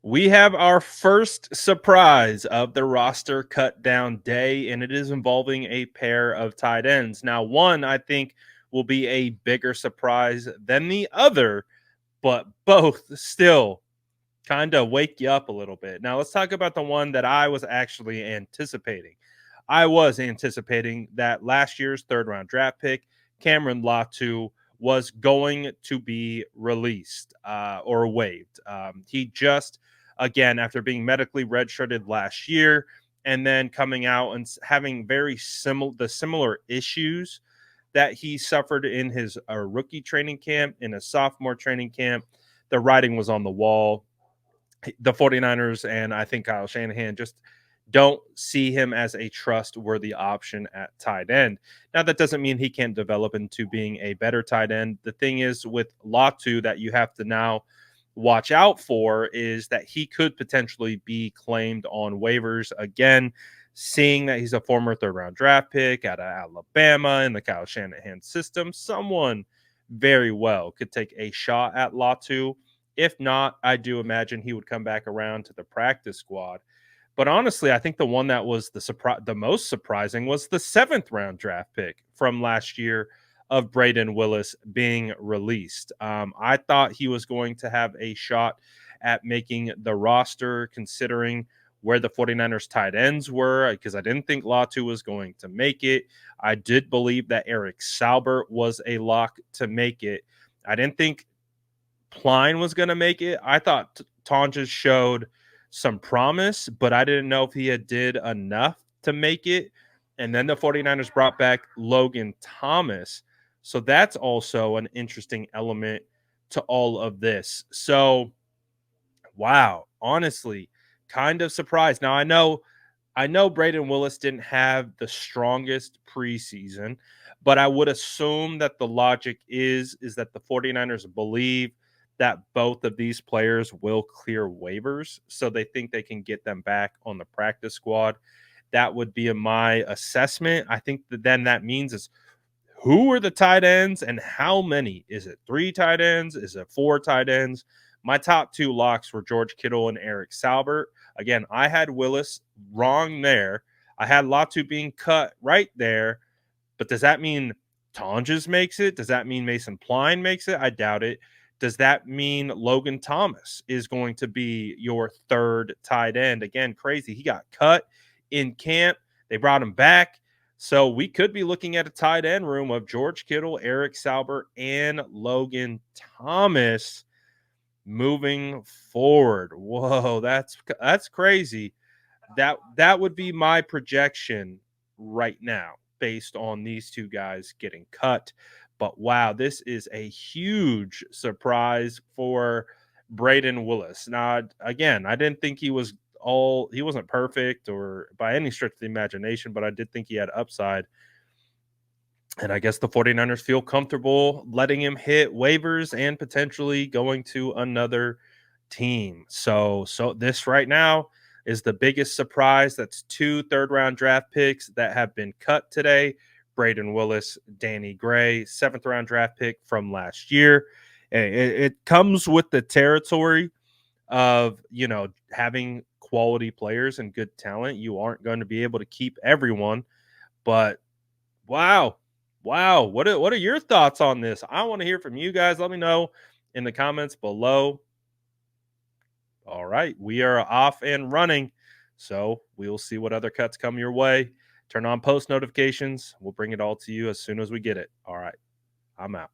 We have our first surprise of the roster cut down day, and it is involving a pair of tight ends. Now, one I think will be a bigger surprise than the other, but both still kind of wake you up a little bit. Now, let's talk about the one that I was actually anticipating. I was anticipating that last year's third round draft pick, Cameron Latu, was going to be released or waived. He just, again, after being medically redshirted last year and then coming out and having very similar issues that he suffered in his rookie training camp, in a sophomore training camp, the writing was on the wall. The 49ers and I think Kyle Shanahan just don't see him as a trustworthy option at tight end. Now, that doesn't mean he can't develop into being a better tight end. The thing is with Latu that you have to now watch out for is that he could potentially be claimed on waivers again, seeing that he's a former third round draft pick out of Alabama in the Kyle Shanahan system. Someone very well could take a shot at Latu. If not, I do imagine he would come back around to the practice squad. But honestly, I think the one that was the most surprising was the seventh round draft pick from last year of Brayden Willis being released. I thought he was going to have a shot at making the roster, considering where the 49ers tight ends were, because I didn't think Latu was going to make it. I did believe that Eric Saubert was a lock to make it. I didn't think Klein was going to make it. I thought Tonjes showed some promise, but I didn't know if he had did enough to make it. And then the 49ers brought back Logan Thomas. So that's also an interesting element to all of this. So, wow, honestly, kind of surprised. Now I know Brayden Willis didn't have the strongest preseason, but I would assume that the logic is that the 49ers believe that both of these players will clear waivers, so they think they can get them back on the practice squad. That would be my assessment. I think that then that means is who are the tight ends and how many? Is it 3 tight ends? Is it 4 tight ends? My top 2 locks were George Kittle and Eric Saubert. Again, I had Willis wrong there. I had Latu being cut right there. But does that mean Tonjes makes it? Does that mean Mason Pline makes it? I doubt it. Does that mean Logan Thomas is going to be your third tight end? Again, crazy. He got cut in camp. They brought him back. So we could be looking at a tight end room of George Kittle, Eric Saubert, and Logan Thomas moving forward. Whoa, that's crazy. That would be my projection right now based on these two guys getting cut. But wow, this is a huge surprise for Brayden Willis. Now, again, I didn't think he wasn't perfect or by any stretch of the imagination, but I did think he had upside. And I guess the 49ers feel comfortable letting him hit waivers and potentially going to another team. So this right now is the biggest surprise. That's 2 third round draft picks that have been cut today. Brayden Willis, Danny Gray, 7th round draft pick from last year. It comes with the territory of, having quality players and good talent. You aren't going to be able to keep everyone, but wow. Wow. What are your thoughts on this? I want to hear from you guys. Let me know in the comments below. All right. We are off and running. So we'll see what other cuts come your way. Turn on post notifications. We'll bring it all to you as soon as we get it. All right. I'm out.